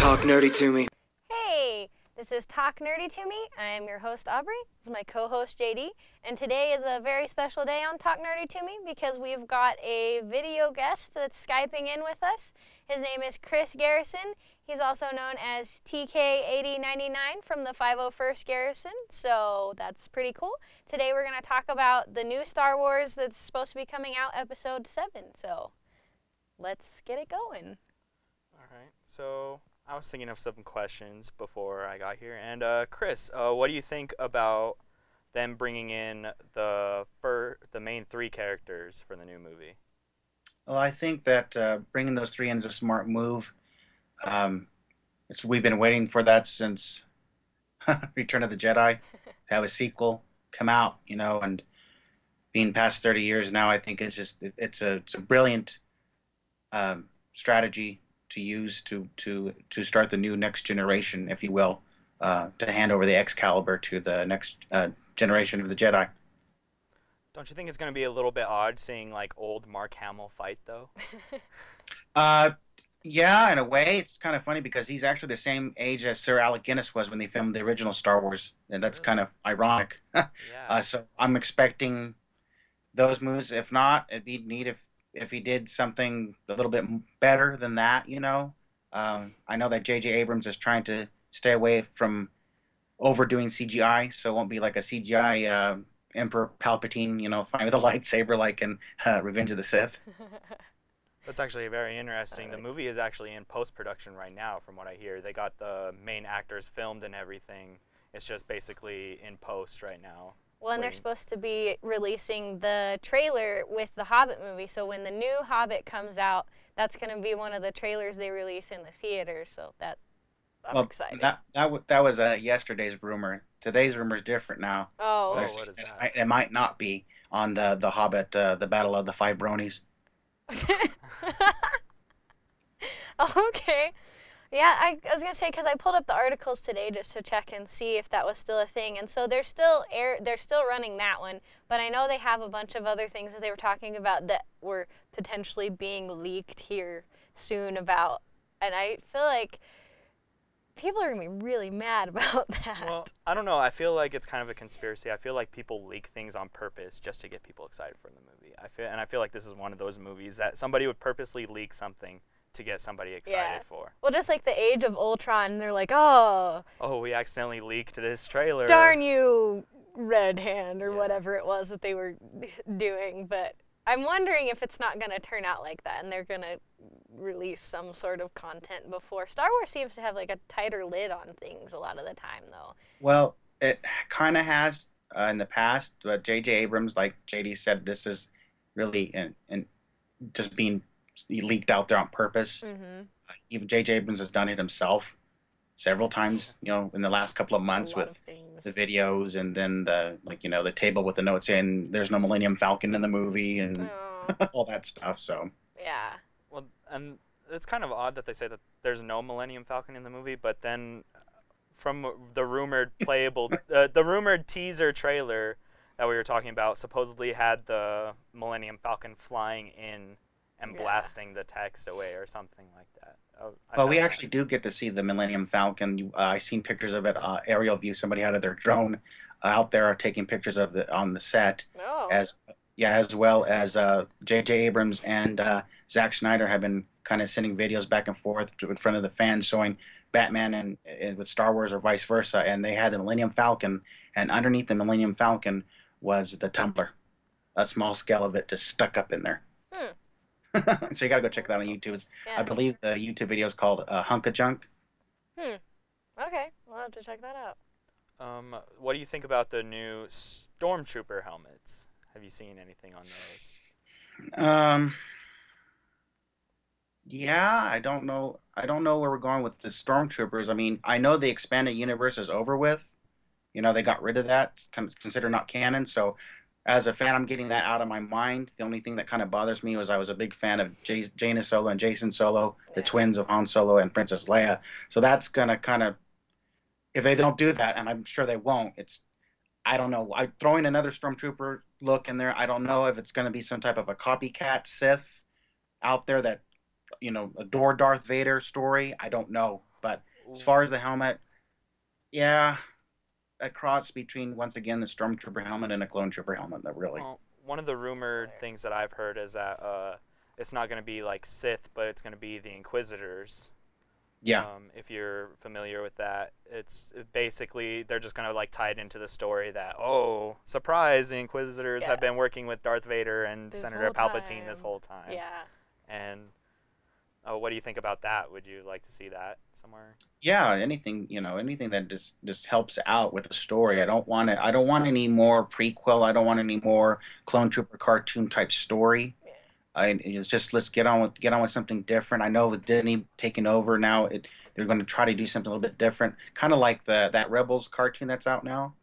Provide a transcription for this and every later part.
Talk nerdy to me. Hey, this is Talk Nerdy to Me. I am your host Aubrey. This is my co-host JD, and today is a very special day on Talk Nerdy to Me because we've got a video guest that's Skyping in with us. His name is Chris Garrison. He's also known as TK8099 from the 501st Garrison, so that's pretty cool. Today we're going to talk about the new Star Wars that's supposed to be coming out, Episode 7. So let's get it going. All right, so I was thinking of some questions before I got here. And Chris, what do you think about them bringing in the main three characters for the new movie? Well, I think that bringing those three in is a smart move. We've been waiting for that since Return of the Jedi, to have a sequel come out, and being past 30 years now, I think it's a brilliant strategy to use to start the new next generation, if you will, to hand over the Excalibur to the next generation of the Jedi. Don't you think it's going to be a little bit odd seeing like old Mark Hamill fight though? Yeah, in a way, it's kind of funny because he's actually the same age as Sir Alec Guinness was when they filmed the original Star Wars, and that's kind of ironic. Yeah. So I'm expecting those moves. If not, it'd be neat if he did something a little bit better than that. I know that J.J. Abrams is trying to stay away from overdoing CGI, so it won't be like a CGI Emperor Palpatine, fighting with a lightsaber like in Revenge of the Sith. That's actually very interesting. The movie is actually in post-production right now, from what I hear. They got the main actors filmed and everything. It's just basically in post right now. Well, and they're supposed to be releasing the trailer with the Hobbit movie, so when the new Hobbit comes out, that's going to be one of the trailers they release in the theater, so I'm excited. That was yesterday's rumor. Today's rumor is different now. Oh. What is that? It might not be on the Hobbit, the Battle of the Five Bronies. Okay. Yeah, I was going to say, because I pulled up the articles today just to check and see if that was still a thing. And so they're still running that one. But I know they have a bunch of other things that they were talking about that were potentially being leaked here soon about. And I feel like people are going to be really mad about that. Well, I don't know. I feel like it's kind of a conspiracy. I feel like people leak things on purpose just to get people excited for the movie. I feel like this is one of those movies that somebody would purposely leak something to get somebody excited for. Well, just like the Age of Ultron, they're like, oh, we accidentally leaked this trailer. Darn you, Red Hand, or whatever it was that they were doing. But I'm wondering if it's not going to turn out like that, and they're going to release some sort of content before. Star Wars seems to have like a tighter lid on things a lot of the time, though. Well, it kind of has in the past, but J.J. Abrams, like JD said, this is really and just being leaked out there on purpose. Mm-hmm. Even J.J. Abrams has done it himself several times, in the last couple of months with the videos, and then the table with the notes saying there's no Millennium Falcon in the movie and all that stuff. So yeah. Well, and it's kind of odd that they say that there's no Millennium Falcon in the movie, but then from the rumored the rumored teaser trailer that we were talking about supposedly had the Millennium Falcon flying in and blasting the text away or something like that. Well, we actually do get to see the Millennium Falcon. I seen pictures of it, aerial view. Somebody had their drone out there taking pictures of it on the set. Oh. As well as J.J. Abrams and Zack Snyder have been kind of sending videos back and forth in front of the fans showing Batman and with Star Wars or vice versa. And they had the Millennium Falcon, and underneath the Millennium Falcon was the tumbler, a small scale of it just stuck up in there. So you gotta go check that out on YouTube. I believe the YouTube video is called Hunk of Junk. Okay, we'll have to check that out. What do you think about the new Stormtrooper helmets? Have you seen anything on those? Yeah, I don't know where we're going with the Stormtroopers. I mean, I know the expanded universe is over with. They got rid of that. It's considered not canon. So as a fan, I'm getting that out of my mind. The only thing that kind of bothers me was I was a big fan of Jaina Solo and Jason Solo, the twins of Han Solo and Princess Leia. So that's going to kind of, if they don't do that, and I'm sure they won't, I don't know. I'm throwing another Stormtrooper look in there. I don't know if it's going to be some type of a copycat Sith out there that adore Darth Vader story. I don't know, but as far as the helmet, yeah, a cross between once again the Stormtrooper helmet and a Clone Trooper helmet. That really. Well, one of the rumored things that I've heard is that it's not going to be like Sith, but it's going to be the Inquisitors. Yeah. If you're familiar with that, it's basically they're just going to like tie it into the story that, oh, surprise, the Inquisitors have been working with Darth Vader and Senator Palpatine this whole time. Yeah. And what do you think about that? Would you like to see that somewhere? Yeah, anything that just helps out with the story. I don't want any more prequel. I don't want any more Clone Trooper cartoon type story. It's just let's get on with something different. I know with Disney taking over now, they're going to try to do something a little bit different, kind of like that Rebels cartoon that's out now.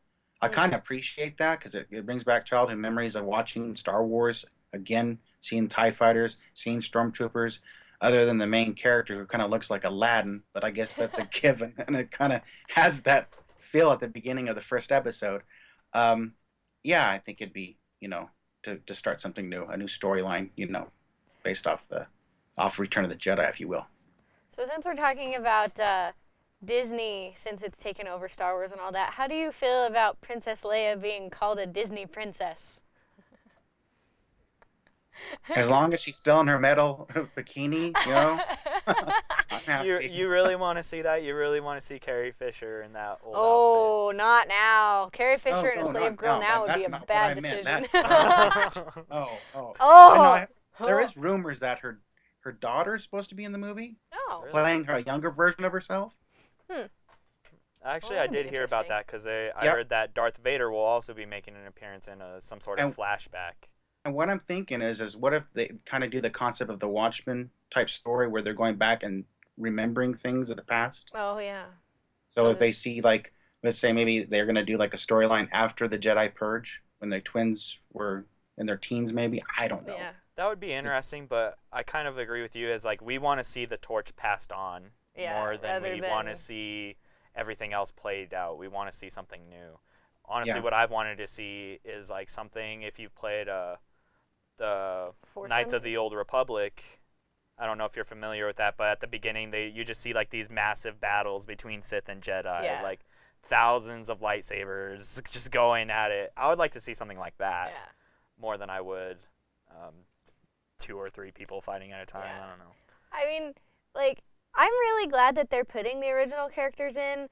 I kind of appreciate that because it brings back childhood memories of watching Star Wars again, seeing TIE fighters, seeing stormtroopers, other than the main character who kind of looks like Aladdin, but I guess that's a given, and it kind of has that feel at the beginning of the first episode. Yeah, I think it'd be, to start something new, a new storyline, based off Return of the Jedi, if you will. So since we're talking about Disney, since it's taken over Star Wars and all that, how do you feel about Princess Leia being called a Disney princess? As long as she's still in her metal bikini, I'm happy. You really want to see that? You really want to see Carrie Fisher in that old Oh, not now. Carrie Fisher and a no, slave girl now would be a bad decision. Oh. There is rumors that her daughter is supposed to be in the movie, Oh. playing her younger version of herself. Actually, Well, I that'd be did hear about interesting. that because I heard that Darth Vader will also be making an appearance in some sort of And- flashback. And what I'm thinking is what if they kind of do the concept of the Watchmen type story where they're going back and remembering things of the past? Oh, yeah. So if they see, like, let's say maybe they're going to do like a storyline after the Jedi Purge when their twins were in their teens, maybe. I don't know. Yeah. That would be interesting, but I kind of agree with you as like we want to see the torch passed on more than rather we than- want to see everything else played out. We want to see something new. Honestly, Yeah. what I've wanted to see is like something if you've played the Fourth Knights one? of the Old Republic. I don't know if you're familiar with that, but at the beginning you just see like these massive battles between Sith and Jedi, Yeah. like thousands of lightsabers just going at it. I would like to see something like that Yeah. more than I would 2 or 3 people fighting at a time. Yeah. I don't know. I mean, like, I'm really glad that they're putting the original characters in.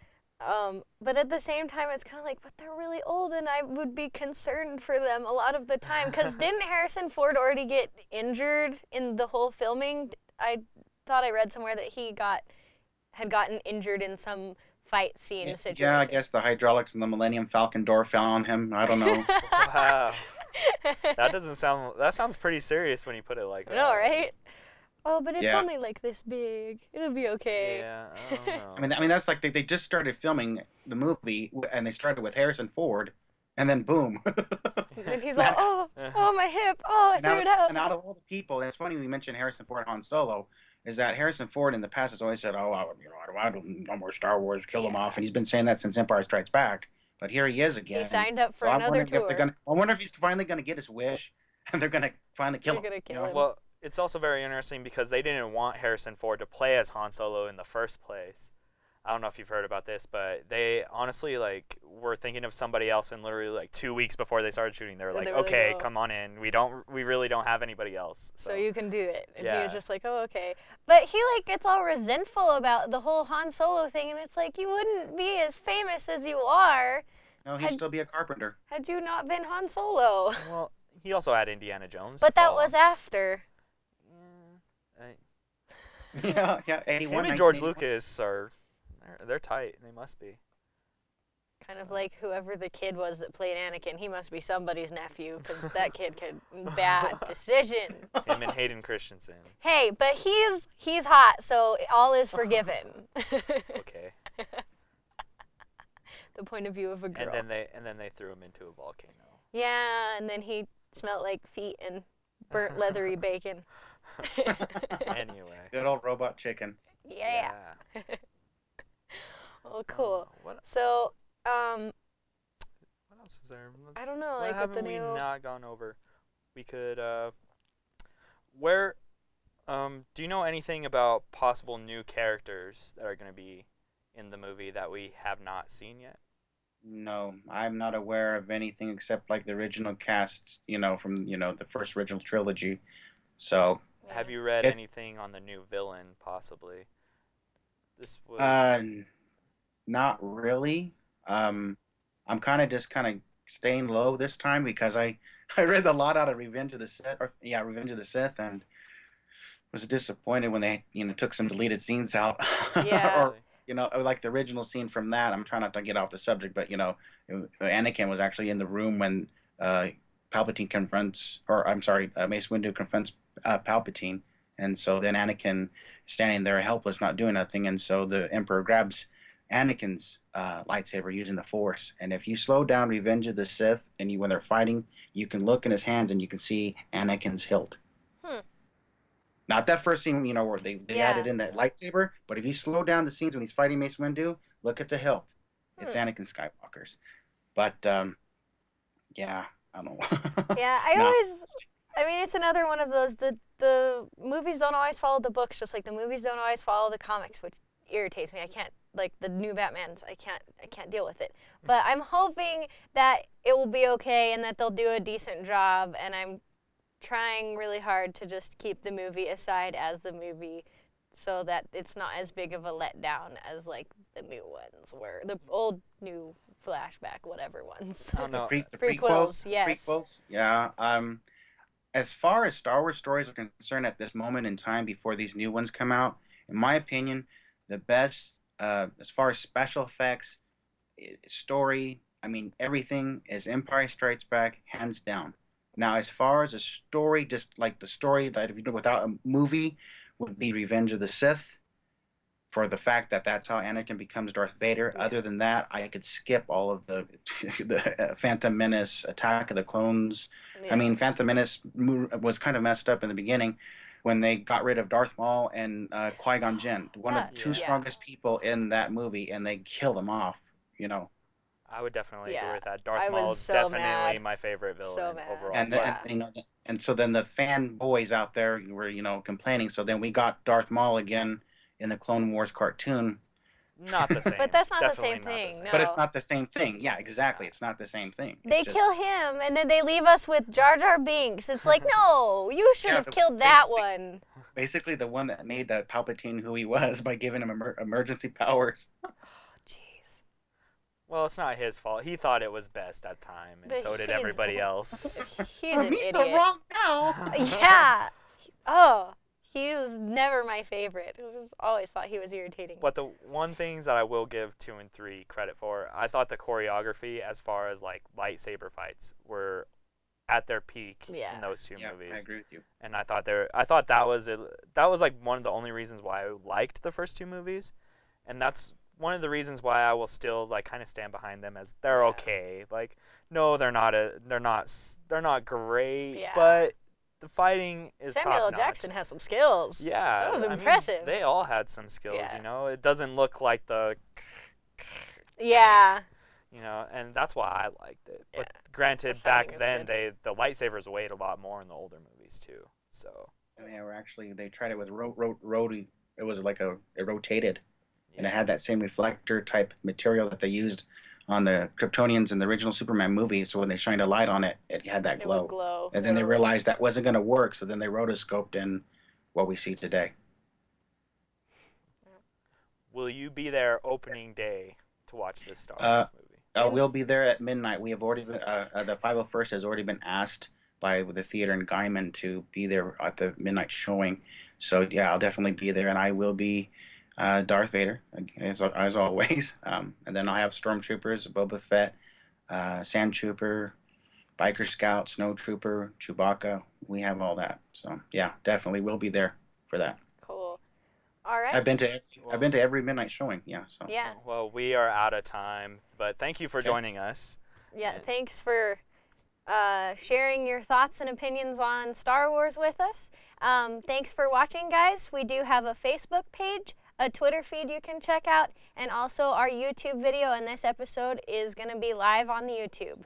But at the same time, it's kind of like, but they're really old, and I would be concerned for them a lot of the time. Because didn't Harrison Ford already get injured in the whole filming? I thought I read somewhere that he had gotten injured in some fight scene situation. Yeah, I guess the hydraulics and the Millennium Falcon door fell on him. I don't know. Wow. That sounds pretty serious when you put it like that. I know, right? Oh, but it's Yeah. only like this big. It'll be okay. Yeah, I don't know. I mean that's like they just started filming the movie and they started with Harrison Ford, and then boom. And he's like, oh, my hip. Oh, I threw it out. And out of all the people, and it's funny we mentioned Harrison Ford and Han Solo, is that Harrison Ford in the past has always said, "Oh, I don't no more Star Wars, kill them off," and he's been saying that since Empire Strikes Back. But here he is again. He signed up for So I'm another wondering if tour. I wonder if he's finally going to get his wish, and they're going to finally kill They're him. gonna kill him. Well, it's also very interesting because they didn't want Harrison Ford to play as Han Solo in the first place. I don't know if you've heard about this, but they honestly like were thinking of somebody else, and literally like 2 weeks before they started shooting, they were like, "Okay, come on in. We really don't have anybody else." So you can do it. And he Yeah. was just like, oh, okay. But he like gets all resentful about the whole Han Solo thing, and it's like, you wouldn't be as famous as you are No, he'd still be a carpenter. had you not been Han Solo. Well, he also had Indiana Jones. But to that follow. was after. Yeah, 81. Him and George 1981. Lucas they're tight. They must be. Kind of like whoever the kid was that played Anakin. He must be somebody's nephew, because that kid could bad decision. Him and Hayden Christensen. Hey, but he's hot, so all is forgiven. Okay. The point of view of a girl. And then they threw him into a volcano. Yeah, and then he smelled like feet and burnt leathery bacon. Anyway. Good old robot chicken. Yeah. Oh, cool. What So, else is there? I don't know, What like what the haven't we new. not gone over? We could where Do you know anything about possible new characters that are going to be in the movie that we have not seen yet? No, I'm not aware of anything except like the original cast, from the first original trilogy. So Have Yeah. you read it anything on the new villain, possibly? This would. uh not really. Um, I'm kind of staying low this time because I read a lot out of Revenge of the Sith, or yeah, Revenge of the Sith, and was disappointed when they took some deleted scenes out, Yeah. or Really? like the original scene from that. I'm trying not to get off the subject, but Anakin was actually in the room when uh, Palpatine confronts, or I'm sorry, Mace Windu confronts Palpatine, and so then Anakin standing there helpless, not doing nothing, and so the Emperor grabs Anakin's lightsaber using the Force. And if you slow down Revenge of the Sith, and when they're fighting, you can look in his hands and you can see Anakin's hilt. Hmm. Not that first scene, where they Yeah. added in that lightsaber, but if you slow down the scenes when he's fighting Mace Windu, look at the hilt. It's Hmm. Anakin Skywalker's. But yeah, I don't know. Yeah, No, I mean, it's another one of those. The movies don't always follow the books, just like the movies don't always follow the comics, which irritates me. I can't like the new Batman's. I can't deal with it. But I'm hoping that it will be okay and that they'll do a decent job. And I'm trying really hard to just keep the movie aside as the movie, so that it's not as big of a letdown as like the new ones were, the old new flashback whatever ones. I don't know. the Prequels, yes. prequels, yeah. As far as Star Wars stories are concerned, at this moment in time, before these new ones come out, in my opinion, the best, as far as special effects, story, I mean, everything is Empire Strikes Back, hands down. Now, as far as a story, just like the story that if you do without a movie, would be Revenge of the Sith, for the fact that that's how Anakin becomes Darth Vader. Yeah. Other than that, I could skip all of the the Phantom Menace, Attack of the Clones. I Yeah. mean, Phantom Menace was kind of messed up in the beginning when they got rid of Darth Maul and Qui-Gon Jinn, one of the two Yeah. Yeah. strongest people in that movie, and they kill them off. You know, I would definitely agree Yeah. with that. Darth I Maul was is so definitely mad. my favorite So villain mad. overall. and But Yeah. and so then the fanboys out there were complaining. So then we got Darth Maul again in the Clone Wars cartoon. not the same. But that's not the Definitely same not the thing, same. no. But it's not the same thing. Yeah, exactly. not. It's not the same thing. They It's just, kill him and then they leave us with Jar Jar Binks. It's like, no, you should Yeah, have killed that basically, one. basically the one that made Palpatine who he was by giving him emergency powers. Jeez. Well, it's not his fault. He thought it was best at time, and But so did he's- everybody else. He's an He's idiot. so wrong now. Yeah. Oh, he was never my favorite. I just always thought he was irritating. But the one things that I will give 2 and 3 credit for, I thought the choreography, as far as like lightsaber fights, were at their peak Yeah. in those two Yeah, I movies. agree with you. And I thought that was like one of the only reasons why I liked the first two movies, and that's one of the reasons why I will still like kind of stand behind them, as they're Yeah. okay. Like, no, they're not great, Yeah. but the fighting is Samuel L. top-notch. Jackson has some skills. Yeah, That was I mean, impressive. they all had some skills, Yeah. It doesn't look like the, Yeah. and that's why I liked it. But Yeah. granted, The back fighting is then good. the lightsabers weighed a lot more in the older movies too. So And they tried it with rotary. It was like it rotated, and it yeah. had that same reflector type material that they used on the Kryptonians in the original Superman movie. So when they shined a light on it, it had that It glow. would glow. And then they realized that wasn't going to work, so then they rotoscoped in what we see today. Will you be there opening day to watch this Star Uh, Wars movie? We'll be there at midnight. We have already been, the 501st has already been asked by the theater in Guyman to be there at the midnight showing. So yeah, I'll definitely be there, and I will be Darth Vader as always. And then I'll have stormtroopers, Boba Fett, Sand Trooper, Biker Scout, Snow Trooper, Chewbacca. We have all that. So yeah, definitely we'll be there for that. Cool. All right. I've been to every midnight showing. Yeah. So Yeah. Well, we are out of time, but thank you for Okay. joining us. Yeah. And- Thanks for sharing your thoughts and opinions on Star Wars with us. Thanks for watching, guys. We do have a Facebook page, a Twitter feed you can check out, and also our YouTube video. And this episode is going to be live on the YouTube.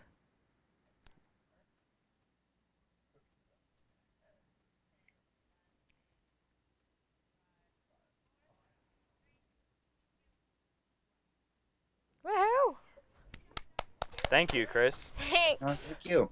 Thank you, Chris. Thanks. Thank you.